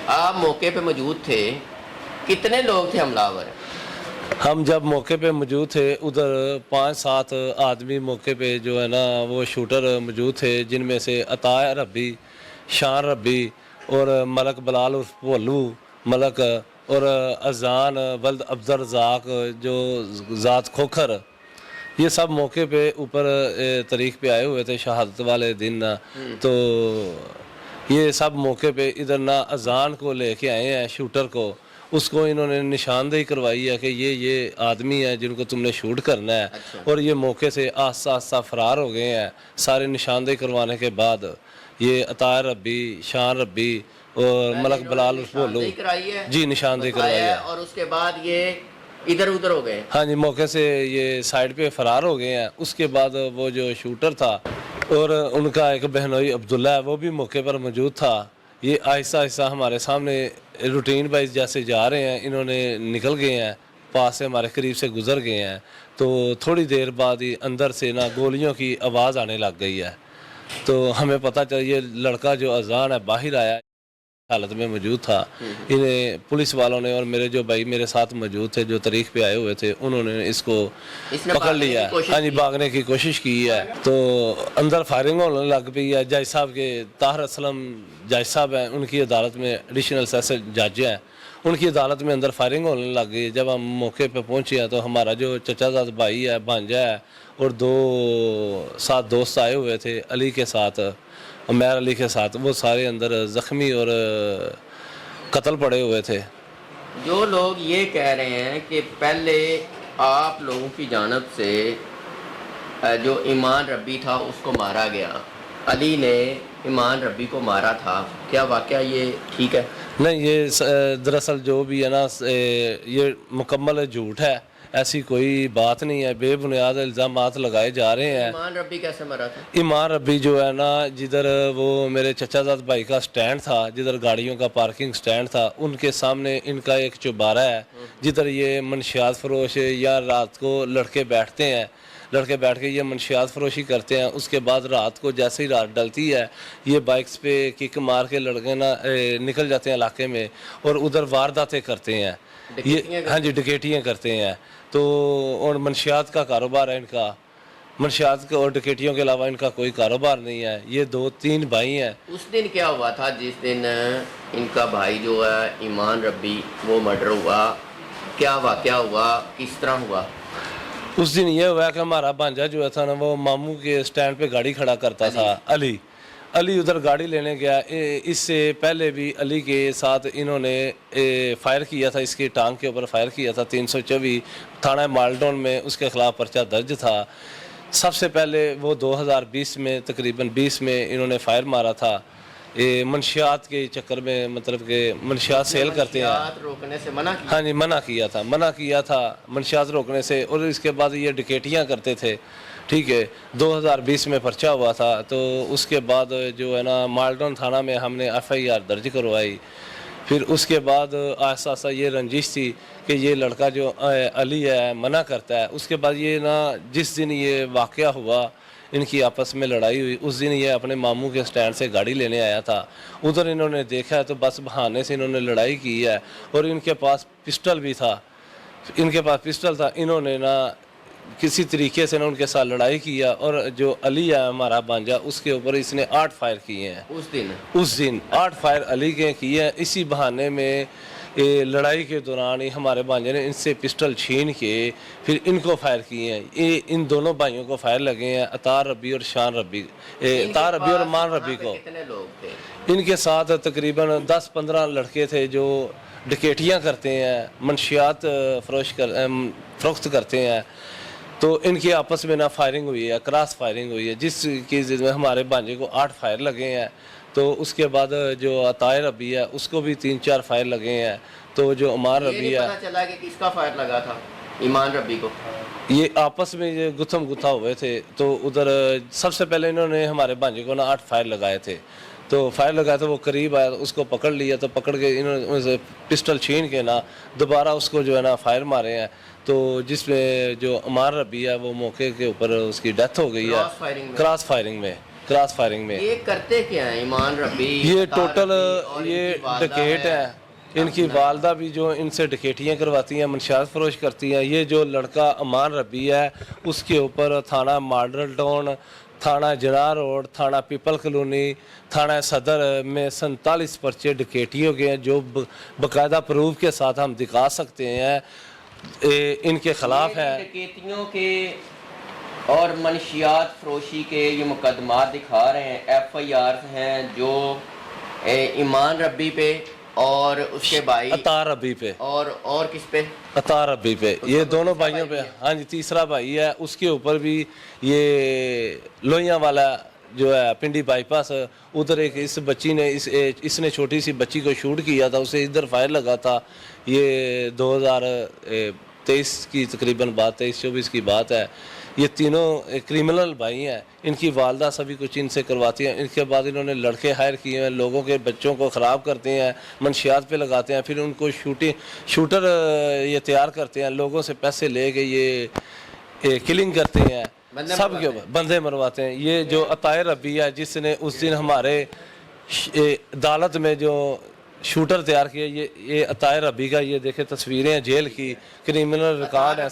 آپ موقع پہ موجود تھے، کتنے لوگ تھے حملہ؟ ہم جب موقع پہ موجود تھے ادھر 5-7 آدمی موقع پہ جو ہے نا وہ شوٹر موجود تھے، جن میں سے عطا ربی، شان ربی اور ملک بلال عرف بھولو ملک اور اذان ولد عبدالرزاق جو ذات کھوکھر، یہ سب موقع پہ اوپر تاریخ پہ آئے ہوئے تھے شہادت والے دن۔ تو یہ سب موقع پہ ادھر نہ اذان کو لے کے آئے ہیں شوٹر کو، اس کو انہوں نے نشاندہی کروائی ہے کہ یہ آدمی ہیں جن کو تم نے شوٹ کرنا ہے، اور یہ موقع سے آہستہ آہستہ فرار ہو گئے ہیں۔ سارے نشاندہی کروانے کے بعد یہ عطا ربی، شان ربی اور ملک بلال بولو جی نشاندہی کروائی ہے، اور اس کے بعد یہ ادھر ادھر ہو گئے۔ ہاں جی، موقع سے یہ سائڈ پہ فرار ہو گئے ہیں۔ اس کے بعد وہ جو شوٹر تھا اور ان کا ایک بہنوئی عبداللہ ہے، وہ بھی موقع پر موجود تھا۔ یہ آہستہ آہستہ ہمارے سامنے روٹین وائز جیسے جا رہے ہیں، انہوں نے نکل گئے ہیں، پاس سے ہمارے قریب سے گزر گئے ہیں۔ تو تھوڑی دیر بعد ہی اندر سے نا گولیوں کی آواز آنے لگ گئی ہے، تو ہمیں پتہ چلا یہ لڑکا جو اذان ہے باہر آیا حالت میں موجود تھا۔ انہیں پولیس والوں نے اور میرے جو بھائی میرے ساتھ موجود تھے جو تاریخ پہ آئے ہوئے تھے، انہوں نے اس کو پکڑ لیا، ہاں جی بھاگنے کی کوشش کی ہے۔ تو اندر فائرنگ ہونے لگ پئی ہے۔ جج صاحب کے طاہر اسلم جج صاحب ہیں، ان کی عدالت میں ایڈیشنل سیشن جج ہیں، ان کی عدالت میں اندر فائرنگ ہونے لگ گئی۔ جب ہم موقع پہ پہنچے ہیں تو ہمارا جو چچا زاد بھائی ہے، بھانجا ہے، اور 2 دوست آئے ہوئے تھے علی کے ساتھ، عمیر علی کے ساتھ، وہ سارے اندر زخمی اور قتل پڑے ہوئے تھے۔ جو لوگ یہ کہہ رہے ہیں کہ پہلے آپ لوگوں کی جانب سے جو ایمان ربی تھا اس کو مارا گیا، علی نے ایمان ربی کو مارا تھا، کیا واقعہ یہ ٹھیک ہے؟ نہیں، یہ دراصل جو بھی ہے نا یہ مکمل جھوٹ ہے، ایسی کوئی بات نہیں ہے، بے بنیاد الزامات لگائے جا رہے ہیں۔ ایمان ربی کیسے مرا تھا؟ ایمان ربی جو ہے نا جدھر وہ میرے چچا زاد بھائی کا سٹینڈ تھا، جدھر گاڑیوں کا پارکنگ سٹینڈ تھا، ان کے سامنے ان کا ایک چوبارہ ہے جدھر یہ منشیات فروش یا رات کو لڑکے بیٹھتے ہیں، لڑکے بیٹھ کے یہ منشیات فروشی کرتے ہیں۔ اس کے بعد رات کو جیسے ہی رات ڈلتی ہے یہ بائکس پہ کک مار کے لڑکے نا نکل جاتے ہیں علاقے میں اور ادھر وارداتیں کرتے ہیں، یہ ہاں جی ڈکیٹیاں کرتے ہیں۔ تو اور منشیات کا کاروبار ہے ان کا، منشیات اور ڈکیٹیوں کے علاوہ ان کا کوئی کاروبار نہیں ہے۔ یہ 2-3 بھائی ہیں۔ اس دن کیا ہوا تھا جس دن ان کا بھائی جو ہے ایمان ربی وہ مرڈر ہوا؟ کیا واقعہ ہوا، کس طرح ہوا؟ اس دن یہ ہوا کہ ہمارا بھانجا جو تھا نا وہ ماموں کے سٹینڈ پہ گاڑی کھڑا کرتا تھا، علی ادھر گاڑی لینے گیا۔ اس سے پہلے بھی علی کے ساتھ انہوں نے فائر کیا تھا، اس کی ٹانگ کے اوپر فائر کیا تھا۔ 324 تھانہ مالڈون میں اس کے خلاف پرچہ درج تھا۔ سب سے پہلے وہ 2020 میں تقریباً 20 میں انہوں نے فائر مارا تھا، منشیات کے چکر میں، مطلب کہ منشیات سیل کرتے ہیں، منشیات روکنے سے منع کیا؟ ہاں جی منع کیا تھا منشیات روکنے سے، اور اس کے بعد یہ ڈکیٹیاں کرتے تھے، ٹھیک ہے۔ 2020 میں پرچہ ہوا تھا، تو اس کے بعد جو ہے نا مالڈون تھانہ میں ہم نے FIR درج کروائی۔ پھر اس کے بعد آہستہ آہستہ یہ رنجش تھی کہ یہ لڑکا جو علی ہے منع کرتا ہے۔ اس کے بعد یہ نا جس دن یہ واقعہ ہوا ان کی آپس میں لڑائی ہوئی، اس دن یہ اپنے ماموں کے سٹینڈ سے گاڑی لینے آیا تھا، ادھر انہوں نے دیکھا تو بس بہانے سے انہوں نے لڑائی کی ہے، اور ان کے پاس پسٹل بھی تھا، انہوں نے نا کسی طریقے سے نا ان کے ساتھ لڑائی کیا، اور جو علی ہے ہمارا بھانجا اس کے اوپر اس نے 8 فائر کیے ہیں۔ اس دن 8 فائر علی کے کیے ہیں۔ اسی بہانے میں لڑائی کے دوران ہی ہمارے بھانجے نے ان سے پسٹل چھین کے پھر ان کو فائر کیے ہیں۔ ان دونوں بھائیوں کو فائر لگے ہیں، عطا ربی اور شان ربی، عطا ربی اور مان ربی کو۔ کتنے لوگ تھے؟ ان کے ساتھ تقریباً 10-15 لڑکے تھے جو ڈکیٹیاں کرتے ہیں، منشیات فروخت کرتے ہیں۔ تو ان کی آپس میں نا فائرنگ ہوئی ہے، کراس فائرنگ ہوئی ہے، جس کی ہمارے بھانجے کو 8 فائر لگے ہیں۔ تو اس کے بعد جو عطا ربی ہے اس کو بھی 3-4 فائر لگے ہیں۔ تو جو عمار ربی ہے، پتہ چلا کہ کس کا فائر لگا تھا ایمان ربی کو؟ یہ آپس میں یہ گتھم گتھا ہوئے تھے۔ تو ادھر سب سے پہلے انہوں نے ہمارے بھانجے کو نا 8 فائر لگائے تھے، تو فائر لگایا تو وہ قریب آیا، اس کو پکڑ لیا، تو پکڑ کے انہوں نے پسٹل چھین کے نا دوبارہ اس کو جو ہے نا فائر مارے ہیں۔ تو جس میں جو عمار ربی ہے وہ موقع کے اوپر اس کی ڈیتھ ہو گئی ہے، کراس فائرنگ میں۔ کراس فائرنگ میں. یہ کرتے کیا ہیں ایمان ربی؟ یہ عطا ٹوٹل ربی اور یہ ان کی والدہ ڈکیٹ ہے. ان کی والدہ بھی جو ان سے ڈکیٹیاں کرواتی ہیں، منشیات فروش کرتی ہیں. یہ جو لڑکا امان ربی ہے اس کے اوپر تھانہ ماڈل ٹاؤن، تھانہ جناح روڈ، تھانہ پیپل کالونی، تھانہ صدر میں 47 پرچے ڈکیٹیوں کے ہیں، جو باقاعدہ پروف کے ساتھ ہم دکھا سکتے ہیں ان کے خلاف ہے. ڈکیتیوں کے اور منشیات فروشی کے یہ مقدمات دکھا رہے ہیں، ایف آئی آر ہیں جو ایمان ربی پہ اور اس کے بھائی عطا ربی پہ اور کس پہ؟ عطا ربی پہ. یہ دونوں بھائیوں پہ. ہاں جی، تیسرا بھائی ہے اس کے اوپر بھی یہ لوہیاں والا جو ہے پنڈی بائی پاس، ادھر ایک اس بچی نے اس نے چھوٹی سی بچی کو شوٹ کیا تھا، اسے ادھر فائر لگا تھا. یہ 2023 کی تقریباً بات، 23-24 کی بات ہے. یہ تینوں کریمنل بھائی ہیں. ان کی والدہ سبھی کچھ ان سے کرواتی ہیں. ان کے بعد انہوں نے لڑکے ہائر کیے ہیں، لوگوں کے بچوں کو خراب کرتے ہیں، منشیات پہ لگاتے ہیں، پھر ان کو شوٹر یہ تیار کرتے ہیں، لوگوں سے پیسے لے کے یہ کلنگ کرتے ہیں، سب کے بندے مرواتے ہیں. یہ جو عطا ربی ہے جس نے اس دن ہمارے عدالت میں جو شوٹر تیار کیا، یہ عطا ربی کا، یہ دیکھیں تصویریں ہیں جیل کی، کریمنل ریکارڈ ہے.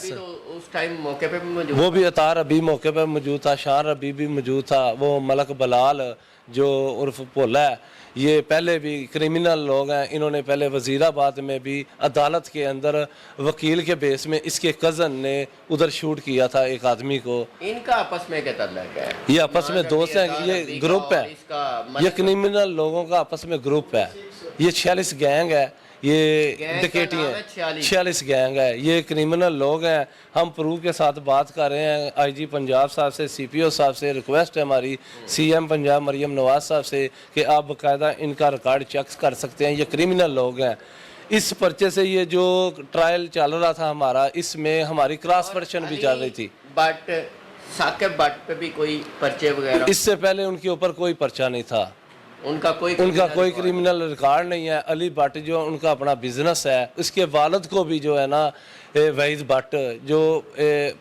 اس ٹائم موقع پہ بھی موجود وہ بھی عطا ربی موقع پہ موجود تھا، شان ربی بھی موجود تھا، وہ ملک بلال جو عرف بھولا ہے. یہ پہلے بھی کریمنل لوگ ہیں. انہوں نے پہلے وزیر آباد میں بھی عدالت کے اندر وکیل کے بیس میں اس کے کزن نے ادھر شوٹ کیا تھا ایک آدمی کو. ان کا آپس میں کیا تعلق ہے؟ یہ آپس میں دوست ہیں، یہ گروپ ہے، یہ کریمنل لوگوں کا آپس میں گروپ ہے. یہ 46 گینگ ہے، یہ ڈکیٹی ہیں، 46 گینگ ہے. یہ کریمنل لوگ ہیں. ہم پروف کے ساتھ بات کر رہے ہیں. آئی جی پنجاب صاحب سے، سی پی او صاحب سے ریکویسٹ ہے ہماری، سی ایم پنجاب مریم نواز صاحب سے، کہ آپ باقاعدہ ان کا ریکارڈ چیک کر سکتے ہیں. یہ کریمنل لوگ ہیں. اس پرچے سے یہ جو ٹرائل چل رہا تھا ہمارا، اس میں ہماری کراس ورشن بھی چل رہی تھی. بٹ ثاقب بٹ پہ بھی کوئی پرچے وغیرہ؟ اس سے پہلے ان کے اوپر کوئی پرچہ نہیں تھا. ان کا کوئی کریمنل ریکارڈ نہیں ہے. علی بٹ جو ان کا اپنا بزنس ہے، اس کے والد کو بھی جو ہے نا وحید بٹ جو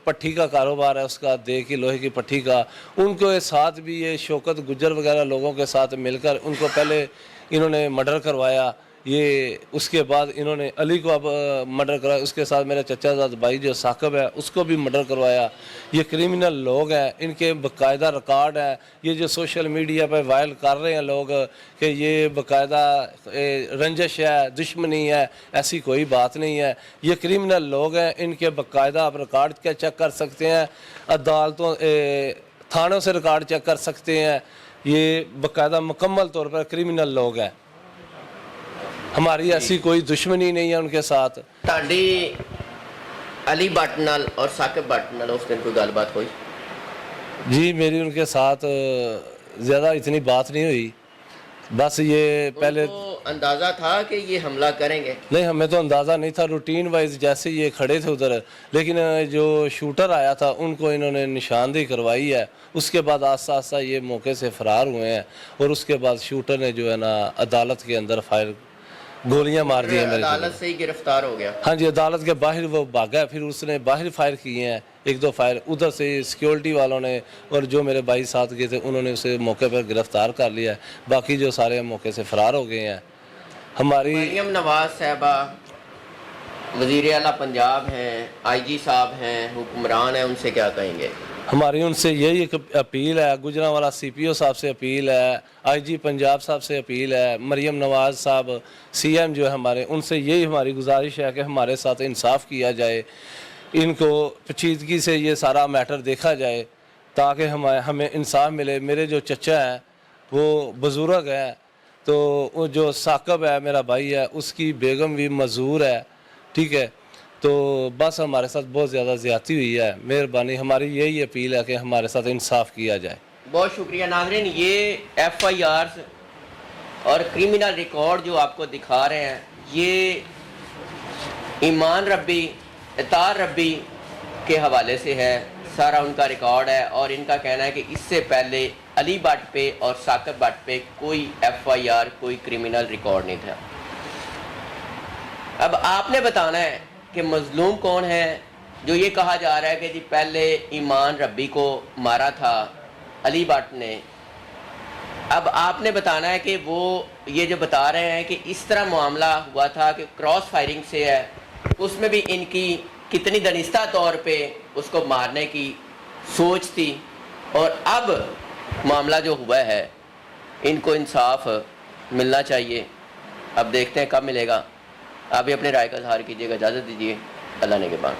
پٹھی کا کاروبار ہے اس کا، دے کی لوہے کی پٹھی کا، ان کے ساتھ بھی یہ شوکت گجر وغیرہ لوگوں کے ساتھ مل کر ان کو پہلے انہوں نے مرڈر کروایا. یہ اس کے بعد انہوں نے علی کو اب مرڈر کروایا. اس کے ساتھ میرا چچا زاد بھائی جو ثاقب ہے اس کو بھی مرڈر کروایا. یہ کریمنل لوگ ہیں. ان کے باقاعدہ ریکارڈ ہے. یہ جو سوشل میڈیا پہ وائرل کر رہے ہیں لوگ کہ یہ باقاعدہ رنجش ہے، دشمنی ہے، ایسی کوئی بات نہیں ہے. یہ کریمنل لوگ ہیں. ان کے باقاعدہ آپ ریکارڈ کیا چیک کر سکتے ہیں، عدالتوں تھانوں سے ریکارڈ چیک کر سکتے ہیں. یہ باقاعدہ مکمل طور پر کریمنل لوگ ہیں. ہماری ایسی کوئی دشمنی نہیں ہے ان کے ساتھ. تاڑی علی بٹ نال اور ثاقب بٹ نال اس دن کوئی گل بات ہوئی؟ جی میری ان کے ساتھ زیادہ اتنی بات نہیں ہوئی. بس یہ پہلے اندازہ تھا کہ یہ حملہ کریں گے؟ نہیں، ہمیں تو اندازہ نہیں تھا. روٹین وائز جیسے یہ کھڑے تھے ادھر، لیکن جو شوٹر آیا تھا ان کو انہوں نے نشاندہی کروائی ہے. اس کے بعد آہستہ آہستہ یہ موقع سے فرار ہوئے ہیں، اور اس کے بعد شوٹر نے جو ہے نا عدالت کے اندر گولیاں مار دی ہیں. عدالت سے ہی گرفتار ہو گیا؟ ہاں جی، عدالت کے باہر وہ بھاگا. پھر اس نے باہر فائر کیے ہیں 1-2 فائر ادھر سے سیکیورٹی والوں نے، اور جو میرے بھائی ساتھ گئے تھے انہوں نے اسے موقع پر گرفتار کر لیا ہے. باقی جو سارے موقع سے فرار ہو گئے ہیں. ہماری مریم نواز صاحبہ وزیر اعلیٰ پنجاب ہیں، آئی جی صاحب ہیں، حکمران ہیں، ان سے کیا کہیں گے؟ ہماری ان سے یہی ایک اپیل ہے. گجرانوالا سی پی او صاحب سے اپیل ہے، آئی جی پنجاب صاحب سے اپیل ہے، مریم نواز صاحب سی ایم جو ہے ہمارے، ان سے یہی ہماری گزارش ہے کہ ہمارے ساتھ انصاف کیا جائے. ان کو پیچیدگی سے یہ سارا میٹر دیکھا جائے تاکہ ہمیں انصاف ملے. میرے جو چچا ہیں وہ بزرگ ہیں، تو وہ جو ثاقب ہے میرا بھائی ہے، اس کی بیگم بھی معذور ہے. ٹھیک ہے، تو بس ہمارے ساتھ بہت زیادہ زیادتی ہوئی ہے. مہربانی ہماری یہی اپیل ہے کہ ہمارے ساتھ انصاف کیا جائے. بہت شکریہ. ناظرین، یہ ایف آئی آرز اور کریمنل ریکارڈ جو آپ کو دکھا رہے ہیں، یہ ایمان ربی، عطا ربی کے حوالے سے ہے. سارا ان کا ریکارڈ ہے، اور ان کا کہنا ہے کہ اس سے پہلے علی بٹ پہ اور ثاقب بٹ پہ کوئی ایف آئی آر، کوئی کریمنل ریکارڈ نہیں تھا. اب آپ نے بتانا ہے کہ مظلوم کون ہے. جو یہ کہا جا رہا ہے کہ جی پہلے ایمان ربی کو مارا تھا علی بٹ نے، اب آپ نے بتانا ہے کہ وہ یہ جو بتا رہے ہیں کہ اس طرح معاملہ ہوا تھا کہ کراس فائرنگ سے ہے، اس میں بھی ان کی کتنی دانستہ طور پہ اس کو مارنے کی سوچ تھی، اور اب معاملہ جو ہوا ہے ان کو انصاف ملنا چاہیے. اب دیکھتے ہیں کب ملے گا. آپ بھی اپنے رائے کا اظہار کیجیے گا. اجازت دیجیے. اللہ نے کے بعد.